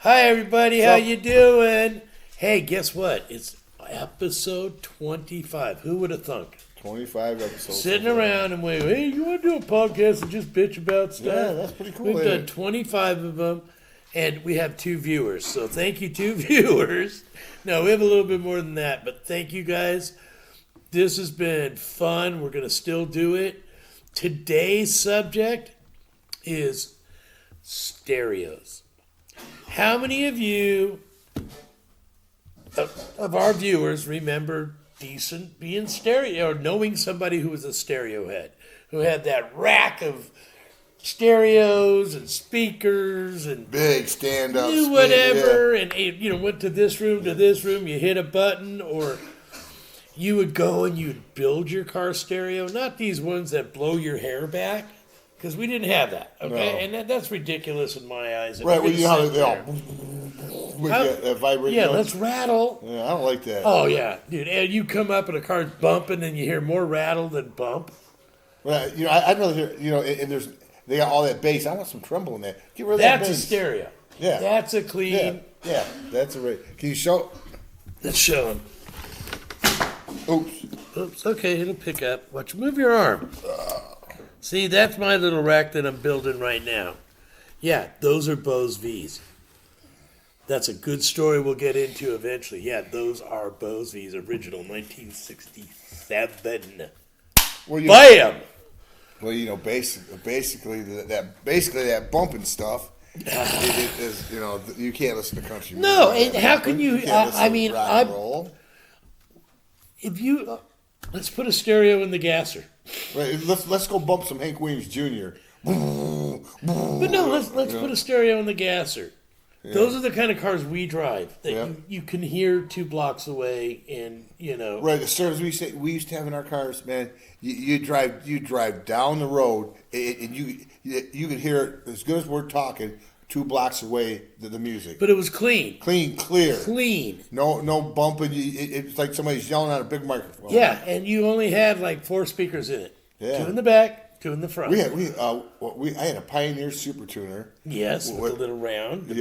Hi everybody, how you doing? Hey, guess what? It's episode 25. Who would have thunk? 25 episodes. Sitting around and waiting. Hey, you want to do a podcast and just bitch about stuff? Yeah, that's pretty cool. We've done 25 of them, and we have 2 viewers. So thank you, 2 viewers. No, we have a little bit more than that, but thank you guys. This has been fun. We're going to still do it. Today's subject is stereos. How many of you, of our viewers, remember being stereo, or knowing somebody who was a stereo head, who had that rack of stereos and speakers and big stand-up, do whatever, and went to this room, you hit a button, or you would go and you'd build your car stereo, not these ones that blow your hair back. Because we didn't have that, okay? No. And that's ridiculous in my eyes. Right, well, you know how they all vibrate. Yeah, let's rattle. Yeah, I don't like that. Oh, yeah, dude. And you come up and a car's bumping and you hear more rattle than bump. Well, I'd rather hear, and they got all that bass. I want some tremble in there. Get rid of that bass. That's a stereo. Yeah. That's a clean. Yeah, that's a right. Can you show? Let's show him. Oops, okay, it'll pick up. Watch, move your arm. See, that's my little rack that I'm building right now. Yeah, those are Bose V's. That's a good story we'll get into eventually. Yeah, those are Bose V's, original 1967. Well, Bam! Well, basically that bumping stuff. It is, you can't listen to country music. No, and how can you? If you let's put a stereo in the gasser. Right, let's go bump some Hank Williams Jr. But no, let's put a stereo in the gasser. Yeah. Those are the kind of cars we drive that you can hear 2 blocks away, and Right, the stereos we used to have in our cars, man. You drive down the road, and you could hear it as good as we're talking. 2 blocks away, the music. But it was clean. Clear. Clean. No bumping. It's like somebody's yelling at a big microphone. Yeah, and you only had like 4 speakers in it. Yeah. 2 in the back, 2 in the front. I had a Pioneer Super Tuner. Yes, with a little round. With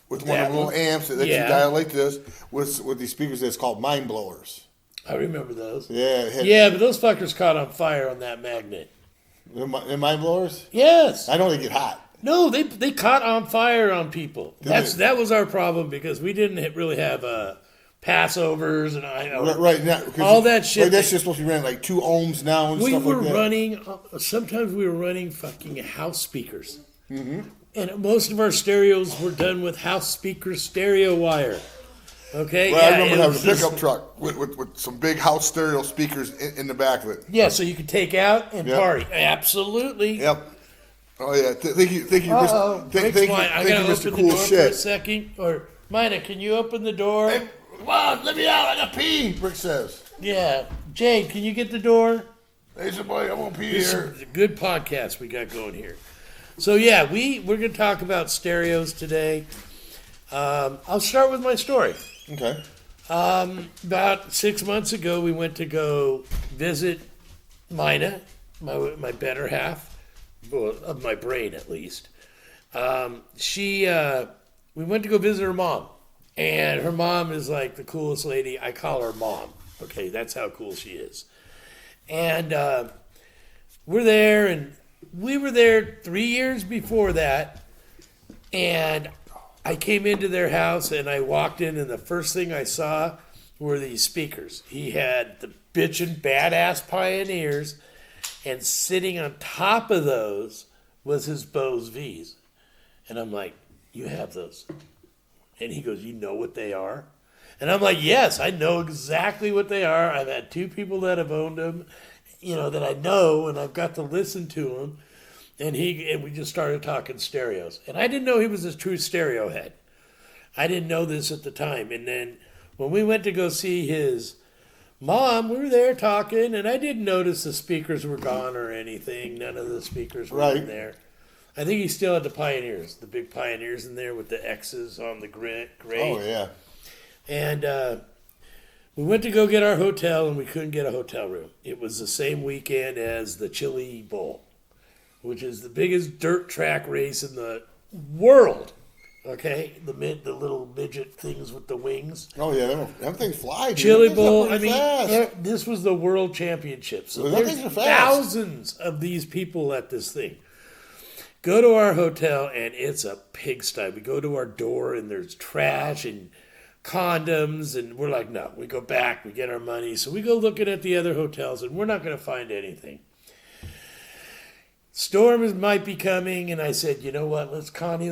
one of the little amps that you dial like this, with these speakers that's called Mind Blowers. I remember those. Yeah. But those fuckers caught on fire on that magnet. The Mind Blowers? Yes. I know they get hot. No, they caught on fire on people. That was our problem, because we didn't really have Passovers and right now all that shit. Right, that's just supposed to be running like 2 ohms now and stuff like that. Sometimes we were running fucking house speakers, and most of our stereos were done with house speaker stereo wire. Okay, well, I remember having a pickup truck with some big house stereo speakers in the back of it. Yeah, so you could take out and party. Absolutely. Yep. Oh yeah, thank you, Mr. For Cool Shit. a second, or Mina, can you open the door? Hey, come on, let me out! I got pee. Brick says. Yeah, Jane, can you get the door? Hey, somebody, I won't pee here. It's a good podcast we got going here. So yeah, we're going to talk about stereos today. I'll start with my story. Okay. About 6 months ago, we went to go visit Mina, my better half. Of my brain, at least. We went to go visit her mom, and her mom is like the coolest lady. I call her mom. Okay, that's how cool she is. And we're there, and we were there 3 years before that, and I came into their house, and I walked in, and the first thing I saw were these speakers. He had the bitchin' badass Pioneers, and sitting on top of those was his Bose V's. And I'm like, you have those? And he goes, you know what they are? And I'm like, yes, I know exactly what they are. I've had 2 people that have owned them, that I know, and I've got to listen to them. And we just started talking stereos. And I didn't know he was a true stereo head. I didn't know this at the time. And then when we went to go see his mom, we were there talking, and I didn't notice the speakers were gone or anything. None of the speakers were in there. I think he still had the Pioneers, the big Pioneers in there with the X's on the grate. Oh, yeah. And we went to go get our hotel, and we couldn't get a hotel room. It was the same weekend as the Chili Bowl, which is the biggest dirt track race in the world. Okay, the little midget things with the wings. Oh yeah, them things fly. Dude. Chili Them things Bowl. go I pretty mean, fast. this was the World Championship. So Well, them there's things are fast. thousands of these people at this thing. Go to our hotel and it's a pigsty. We go to our door and there's trash and condoms, and we're like, no. We go back. We get our money. So we go looking at the other hotels, and we're not going to find anything. Storm might be coming, and I said, you know what? Connie,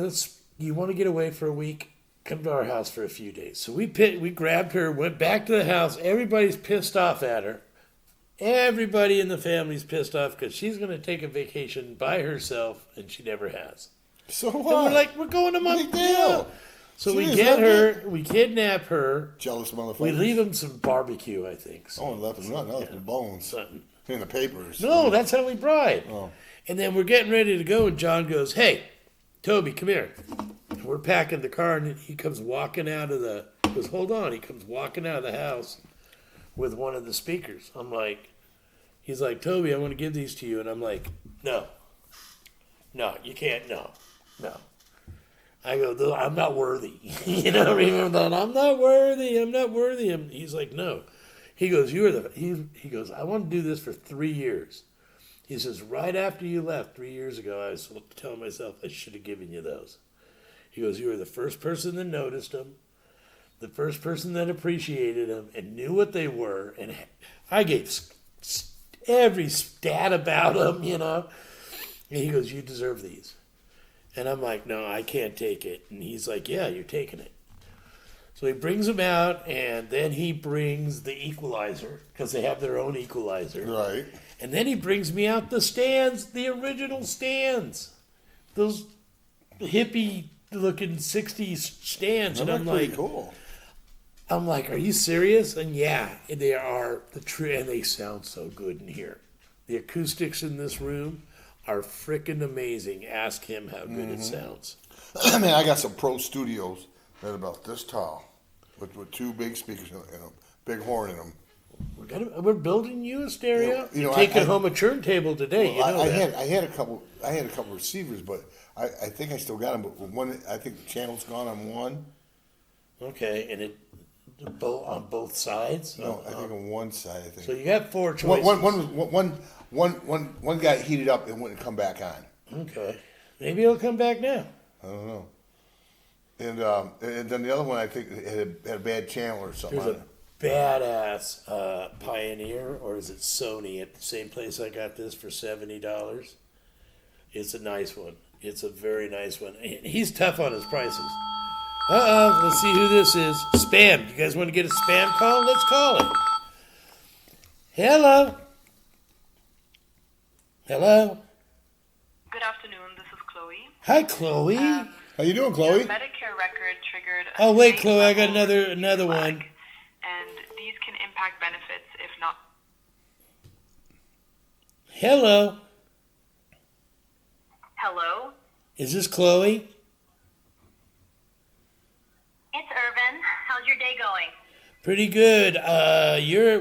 you want to get away for a week? Come to our house for a few days. So we grabbed her, went back to the house. Everybody's pissed off at her. Everybody in the family's pissed off because she's going to take a vacation by herself, and she never has. So And what? we're like, we're going to Big deal. Montreal. So we Jeez, get that's her, we kidnap her. Jealous motherfucker. We leave them some barbecue, I think. Oh, and left them nothing else but bones Something. in the papers. No, that's how we bride. Oh. And then we're getting ready to go, and John goes, hey, Toby, come here. And we're packing the car, and he comes walking out of the, he goes, hold on. He comes walking out of the house with one of the speakers. I'm like, he's like, Toby, I want to give these to you. And I'm like, no, you can't, no. I go, I'm not worthy. You know, remember that? I'm not worthy. And he's like, no. He goes, he goes, I want to do this for 3 years. He says, right after you left 3 years ago, I was telling myself I should have given you those. He goes, you were the first person that noticed them, the first person that appreciated them and knew what they were. And I gave every stat about them, you know. And he goes, you deserve these. And I'm like, no, I can't take it. And he's like, yeah, you're taking it. So he brings them out, and then he brings the equalizer, because they have their own equalizer. Right. And then he brings me out the stands, the original stands. Those hippie-looking 60s stands. That's And I'm pretty like, cool. are you serious? And yeah, they are and they sound so good in here. The acoustics in this room are freaking amazing. Ask him how good it sounds. Man, I got some Pro Studios that are about this tall with two big speakers and a big horn in them. We're building you a stereo. You know, You're taking I- home a turntable today. You know I that. had a couple receivers, but I think I still got them. But one, I think the channel's gone on one. Okay, and on both sides. No, I think on one side. I think. So you got four choices. One got heated up and wouldn't come back on. Okay, maybe it'll come back now. I don't know. And then the other one I think had a bad channel or something. There's on a it. badass Pioneer, or is it Sony, at the same place I got this for $70. It's a nice one. It's a very nice one. He's tough on his prices. Let's see who this is. Spam. You guys want to get a spam call? Let's call it. Hello. Good afternoon, this is Chloe. Hi, Chloe. How you doing, Your Chloe? Medicare record triggered a Oh, wait, state Chloe, I got level another flag, one. And these can impact benefits if not. Hello. Hello? Is this Chloe? It's Irvin. How's your day going? Pretty good.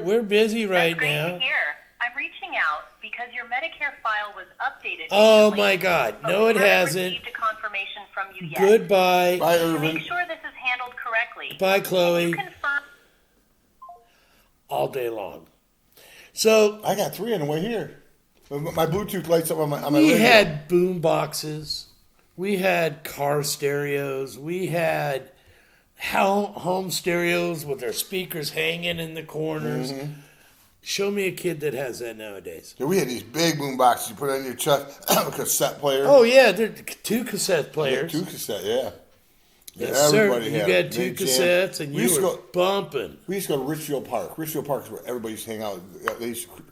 We're busy right That's great now. to hear. I'm reaching out because your Medicare file was updated. Oh recently, my God. but No, we it haven't hasn't. received a confirmation from you yet. Goodbye. Bye, To Irvin. make sure this is handled correctly. Bye, Can Chloe. you confirm? All day long. So I got three on the way here. My Bluetooth lights up on my we radio. had boom boxes. We had car stereos. We had home stereos with their speakers hanging in the corners. Show me a kid that has that nowadays. Yeah, we had these big boom boxes you put on your chest, a cassette player. Oh yeah, they're two cassette players. Two cassette, yeah. Yes, sir. Everybody You had got it. two Big jam. cassettes, and We you used to were go- bumping. We used to go to Richfield Park. Richfield Park is where everybody used to hang out.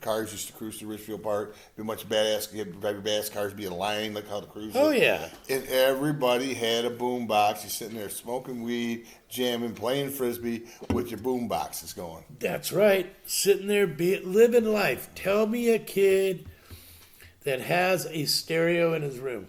Cars used to cruise to Richfield Park. Be much badass. You had drive your badass cars, be in line like how the cruise. Oh is. yeah. And everybody had a boom box. You're sitting there smoking weed, jamming, playing frisbee with your boom boxes going. That's right. Sitting there, living life. Tell me a kid that has a stereo in his room.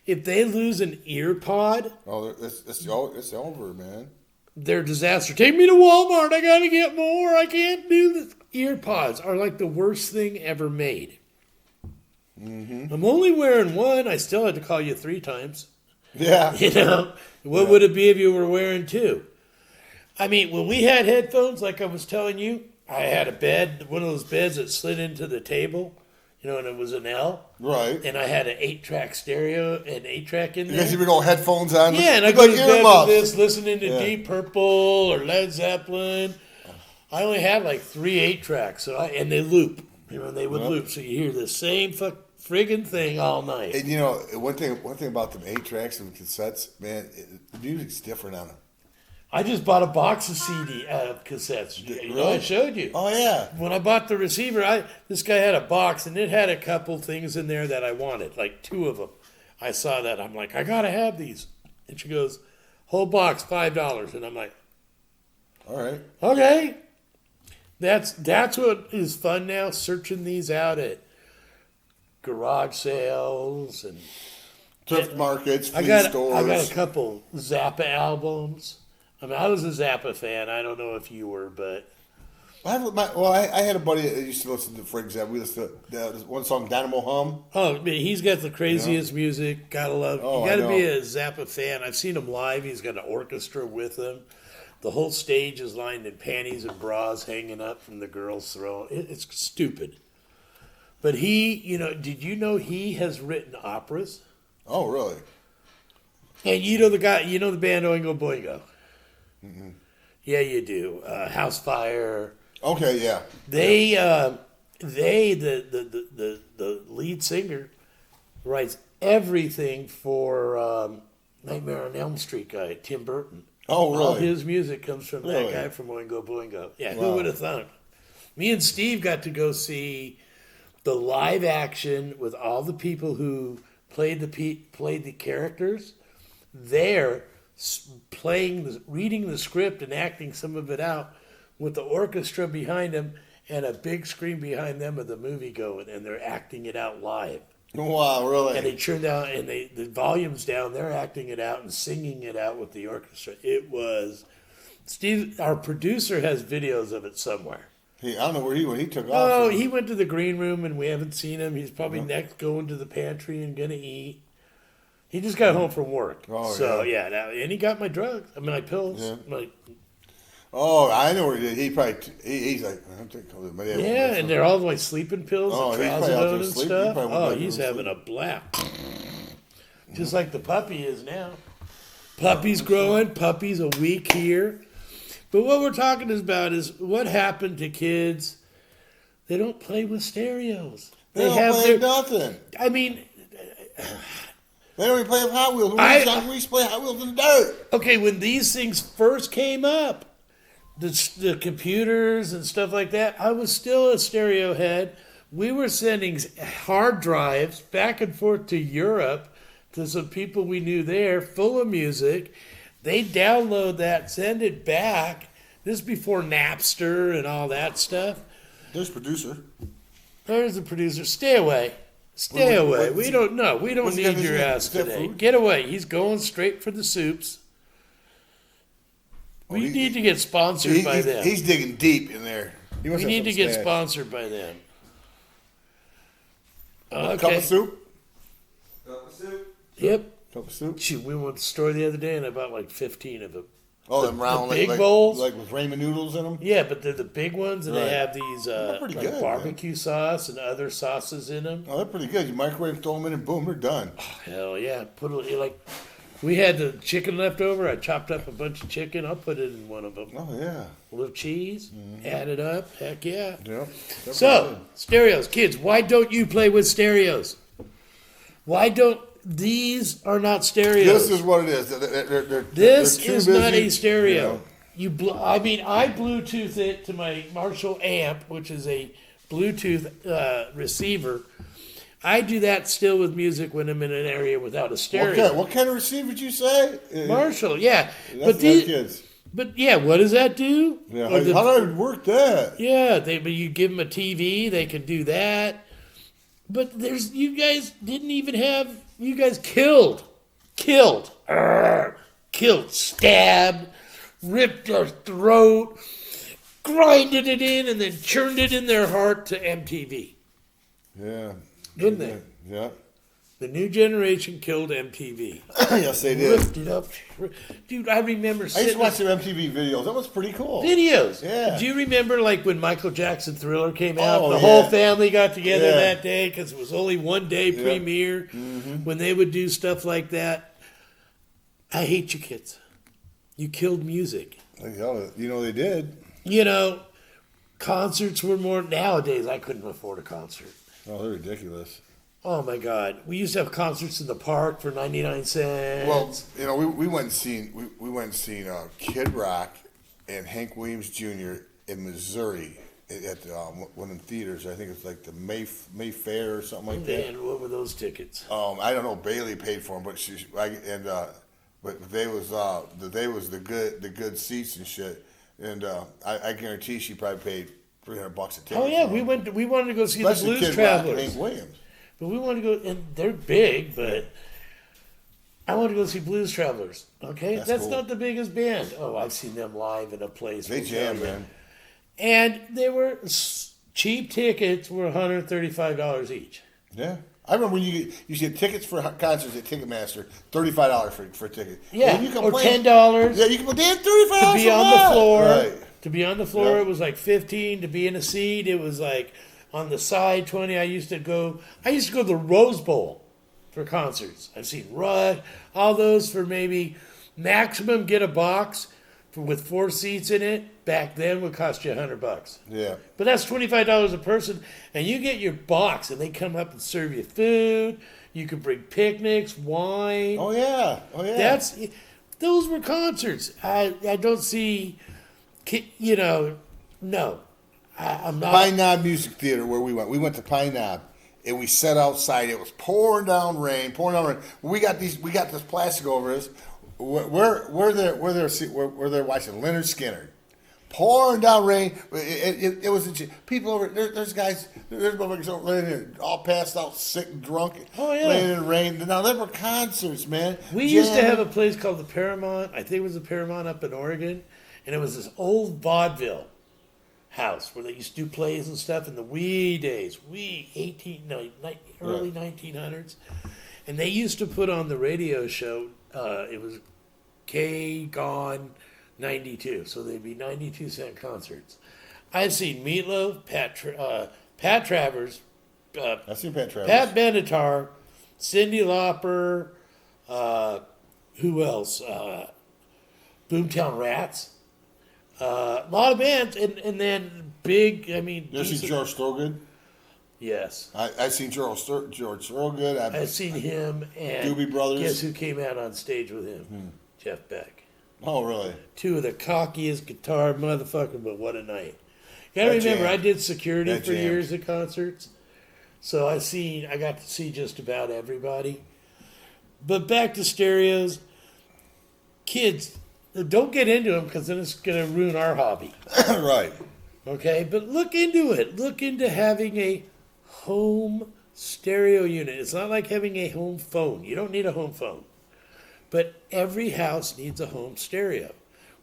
If they lose an ear pod, Oh, it's over, man. they're a disaster. Take me to Walmart. I got to get more. I can't do this. Ear pods are like the worst thing ever made. I'm only wearing one. I still had to call you 3 times. Yeah. You know, what would it be if you were wearing two? I mean, when we had headphones, like I was telling you, I had a bed, one of those beds that slid into the table, you know, and it was an L. Right. And I had an 8-track stereo and 8-track in You there. guys even got headphones on? Yeah, and I Look go like to bed earmuffs. with this, listening to Yeah. Deep Purple or Led Zeppelin. I only had like 3 8-tracks, and they loop. You know, they would loop, so you hear the same friggin' thing all night. And you know, one thing about them 8-tracks and cassettes, man, the music's different on them. I just bought a box of CD cassettes. You know, I Really? showed you. Oh yeah. When I bought the receiver, this guy had a box, and it had a couple things in there that I wanted, like 2 of them. I saw that. I'm like, I gotta have these. And she goes, whole box, $5. And I'm like, All right. okay. That's what is fun now, searching these out at garage sales, and Thrift markets, I flea got stores. a couple Zappa albums. I mean, I was a Zappa fan. I don't know if you were, but I had a buddy that used to listen to, for example, we listened to this one song, Dynamo Hum. oh, I mean, he's got the craziest music. Gotta love. Oh, You I gotta be know. a Zappa fan. I've seen him live. He's got an orchestra with him. The whole stage is lined in panties and bras hanging up from the girls' throat. It's stupid. But did you know he has written operas? Oh, really? And you know the band Oingo Boingo? Yeah, you do. House Fire. Okay, yeah. The lead singer writes everything for Nightmare on Elm Street guy, Tim Burton. Oh, All really? his music comes from Really? that guy from Oingo Boingo. Yeah, Wow. who would have thunk? Me and Steve got to go see the live action with all the people who played the characters there, reading the script and acting some of it out with the orchestra behind them and a big screen behind them of the movie going, and they're acting it out live. Wow, really? And they turned out, and the volume's down. They're acting it out and singing it out with the orchestra. It was Steve. Our producer has videos of it somewhere. I don't know where he took off. Oh, he went to the green room, and we haven't seen him. He's probably next going to the pantry and gonna eat. He just got home from work. Oh, So and he got my drugs. I mean, my pills. Yeah. Oh, I know where he did. He's like, I'm taking my dad. Yeah, and they're all like sleeping pills Oh, and he's probably out there trazodone and sleeping. He stuff. probably Oh, went he's back to having a blast. Just like the puppy is now. Puppy's growing. Puppy's a week here. But what we're talking about is what happened to kids. They don't play with stereos. They don't play nothing. I mean, They don't even play with Hot Wheels. We used to play Hot Wheels in the dirt. okay, when these things first came up, the computers and stuff like that, I was still a stereo head. We were sending hard drives back and forth to Europe to some people we knew there, full of music. They download that, send it back. This is before Napster and all that stuff. There's producer. There's the producer. Stay away. Stay away. We don't know. We don't what's he got need his your name? ass Is that today. food? Get away. He's going straight for the soups. We need to get sponsored by them. He's digging deep in there. He We must have need to some get stash. sponsored by them. Cup Okay. of soup. Yep. Cup of soup. Shoot, we went to the store the other day and I bought like 15 of them. Oh, them round big like bowls? like with ramen noodles in them. Yeah, but they're the big ones, and Right. they have these pretty like good, man. barbecue sauce and other sauces in them. Oh, they're pretty good. You microwave, throw them in, and boom, they're done. Hell yeah! We had the chicken left over. I chopped up a bunch of chicken. I'll put it in one of them. Oh yeah. A little cheese, add it up. Heck yeah! Yep. They're So stereos, kids. Why don't you play with stereos? Why don't these are not stereos? This is what it is. They're This too is busy, not a stereo. you know. I Bluetooth it to my Marshall amp, which is a Bluetooth receiver. I do that still with music when I'm in an area without a stereo. What kind of receiver did you say? Marshall, yeah. That's But these, kids. but yeah, what does that do? Yeah. Or the- How do I work that? yeah, but you give them a TV, they can do that. But you guys didn't even have. You guys killed, stabbed, ripped their throat, grinded it in, and then churned it in their heart to MTV. Yeah. Didn't they? Yeah. The new generation killed MTV. Yes, they did. Ripped it up. Dude, I remember I used to sitting watch their MTV videos. That was pretty cool. videos. Yeah. Do you remember like when Michael Jackson Thriller came out? Oh, The yeah. whole family got together Yeah. that day because it was only one day premiere. When they would do stuff like that. I hate you kids. You killed music. You know they did. You know, concerts were more nowadays. I couldn't afford a concert. Oh, they're ridiculous. Oh my God! We used to have concerts in the park for 99 cents. Well, you know, we went and seen Kid Rock and Hank Williams Jr. in Missouri at one of the theaters. I think it's like the Mayfair or something like that. Man, what were those tickets? I don't know. Bailey paid for them, but they was the good seats and shit. And I guarantee she probably paid $300 a ticket. Oh yeah, for we 'em. went. We wanted to go see Especially the Blues Kid Rock and Travelers. Hank Williams. But we want to go, and they're big, but I want to go see Blues Travelers. Okay, that's cool. not the biggest band. Oh, I've seen them live in a place. They will jam, tell you. man. And they were cheap tickets were $135 each. Yeah. I remember when you get tickets for concerts at Ticketmaster, $35 for a ticket. Yeah, And you or complain- $10 Yeah, you can. Damn, $35 to be for on what? the floor. Right. To be on the floor, Yeah. it was like 15. To be in a seat, it was like on the side 20. I used to go to the Rose Bowl for concerts. I've seen Rush, all those for maybe maximum get a box with 4 seats in it. Back then would cost you $100. Yeah. But that's $25 a person, and you get your box, and they come up and serve you food. You can bring picnics, wine. Oh yeah. Oh yeah. Those were concerts. I don't see, no. I'm not. Pine Knob Music Theater where we went. We went to Pine Knob and we sat outside. It was pouring down rain. We got this plastic over us. We're there watching Leonard Skinner. Pouring down rain. It was people over there's guys. There's motherfuckers over there all passed out, sick and drunk. Oh, yeah. Laying in the rain. Now there were concerts, man. We used to Jamming. have a place called the Paramount. I think it was the Paramount up in Oregon, and it was this old vaudeville house where they used to do plays and stuff in the wee days, early 1900s, and they used to put on the radio show. It was K Gone 92, so they'd be 92-cent concerts. I've seen Meatloaf, Pat Travers, I've seen Pat Travers. Pat Benatar, Cyndi Lauper, who else? Boomtown Rats. A lot of bands, and then big. I mean, You ever seen decent- George Thorogood? Yes, I've seen George Thorogood. I've seen him and Doobie Brothers. Guess who came out on stage with him? Jeff Beck. Oh, really? Two of the cockiest guitar motherfucker, but what a night! You gotta That remember, jammed. I did security That for jammed. years at concerts, so I got to see just about everybody. But back to stereos, kids, don't get into them because then it's gonna ruin our hobby. Right. Okay, but look into it. Look into having a home stereo unit. It's not like having a home phone. You don't need a home phone. But every house needs a home stereo.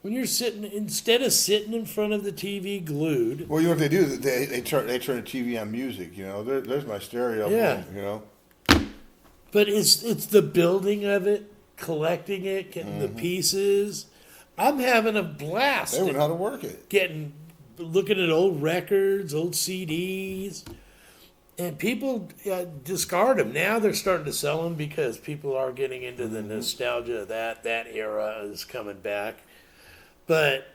When you're instead of sitting in front of the TV glued, Well, you know what they do? They turn the TV on music. You know, there's my stereo. Yeah. You know. but it's the building of it, collecting it, getting the pieces. I'm having a blast. They would know how to work it. Looking at old records, old CDs, and people discard them. Now they're starting to sell them because people are getting into the nostalgia of that era is coming back. But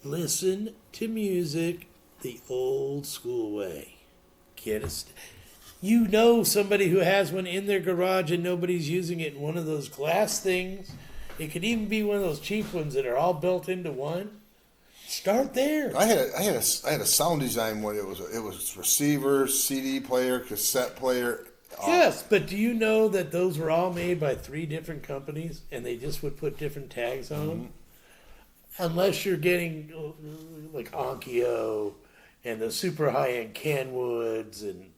listen to music the old school way. You know somebody who has one in their garage and nobody's using it in one of those glass things. It could even be one of those cheap ones that are all built into one. Start there. I had a sound design one. It was receiver, CD player, cassette player. Yes, but do you know that those were all made by 3 different companies and they just would put different tags on them? Unless you're getting like Onkyo and the super high-end Kenwoods and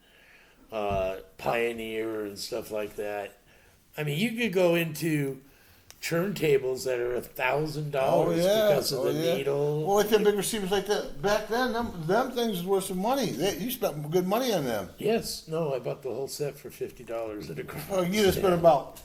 Pioneer and stuff like that. I mean, you could go into turntables that are $1,000 Oh yeah, because of oh, the yeah. needle. Well, like them big receivers like that back then, them things was worth some money. You spent good money on them. Yes, no, I bought the whole set for $50 at a garage. Oh, you just spent about.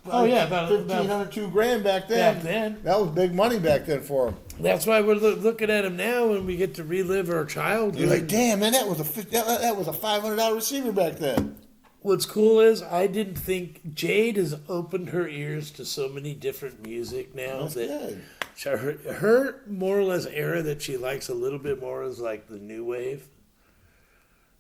Oh, yeah, about- $1,500, $2,000 back then. Back then. That was big money back then for them. That's why we're looking at them now, and we get to relive our childhood. You're like, damn, man, that was a $500 receiver back then. What's cool is I didn't think Jade has opened her ears to so many different music now That's that good. her more or less era that she likes a little bit more is like the new wave,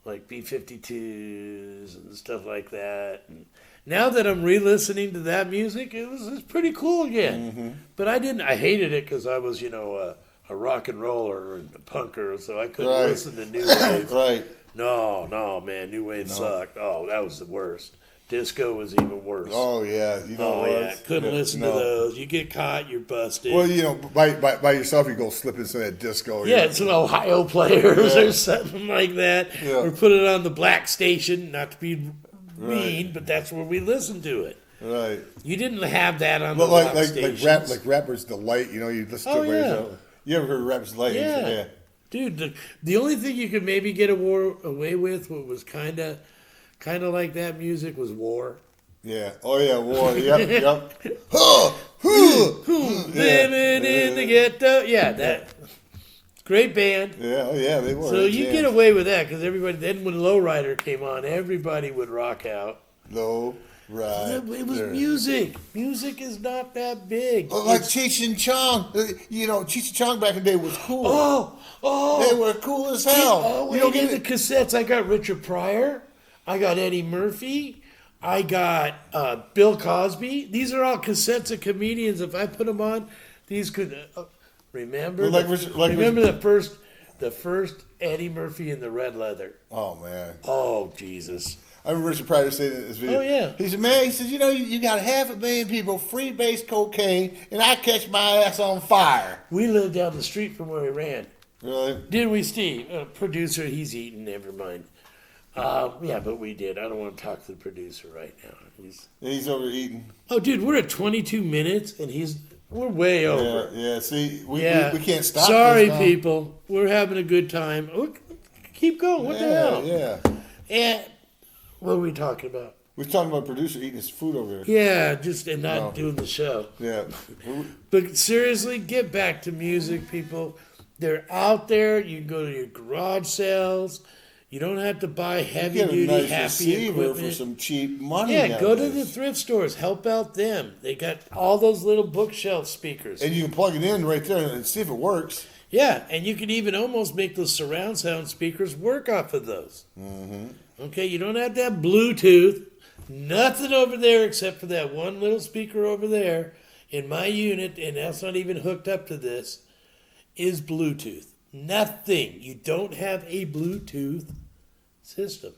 like B-52s and stuff like that. And now that I'm re-listening to that music, it's pretty cool again. Mm-hmm. But I hated it because I was a rock and roller and a punker, so I couldn't Right. listen to new wave. Right. No, man, new wave sucked. Oh, that was the worst. Disco was even worse. Oh yeah, you know. Oh, yeah, couldn't listen to those. You get caught, you're busted. Well, by yourself, you go slip into that disco. yeah, it's an Ohio Players Yeah. or something like that. Yeah. Or put it on the black station, not to be mean, Right. but that's where we listened to it. Right. You didn't have that on But the like rock like stations. like Rapper's Delight, you listen to Oh, it by yeah. yourself. You ever heard Rapper's Delight? Yeah. Dude, the only thing you could maybe get away with, what was kind of like that music, was War. Yeah. Oh yeah, War. Yep. Huh, huh. Living in the ghetto. Yeah, that great band. Yeah. Oh yeah, they were. So you get away with that because everybody. Then when Lowrider came on, everybody would rock out. Low right. It was music. Music is not that big. Well, like Cheech and Chong. Cheech and Chong back in the day was cool. Oh, They were cool as hell. Oh, You don't wait, get in the cassettes, I got Richard Pryor. I got Eddie Murphy. I got Bill Cosby. These are all cassettes of comedians. If I put them on, these could remember. Well, Remember the first Eddie Murphy in the red leather. Oh man. Oh Jesus! I remember Richard Pryor saying in this video. Oh, yeah. He said, man, he says, you got 500,000 people free base cocaine, and I catch my ass on fire. We lived down the street from where we ran. Really? Did we, Steve? Producer, he's eating. Never mind. Yeah, but we did. I don't want to talk to the producer right now. He's overeating. Oh, dude, we're at 22 minutes, and we're way over. Yeah. See, we can't stop. Sorry, this now. people. We're having a good time. Oh, keep going. What the hell? Yeah. And what are we talking about? We're talking about a producer eating his food over here. Yeah, and not No. doing the show. Yeah. But seriously, get back to music, people. They're out there. You can go to your garage sales. You don't have to buy heavy Get a duty, nice happy receiver equipment. for some cheap money. Yeah, go to the nowadays. thrift stores. Help out them. They got all those little bookshelf speakers. And you can plug it in right there and see if it works. Yeah, and you can even almost make those surround sound speakers work off of those. Mm-hmm. Okay, you don't have to have Bluetooth. Nothing over there except for that one little speaker over there in my unit, and that's not even hooked up to this, is Bluetooth. Nothing. You don't have a Bluetooth system.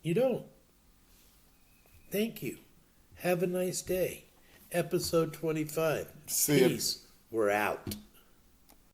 You don't. Thank you. Have a nice day. Episode 25. See ya. Peace. We're out.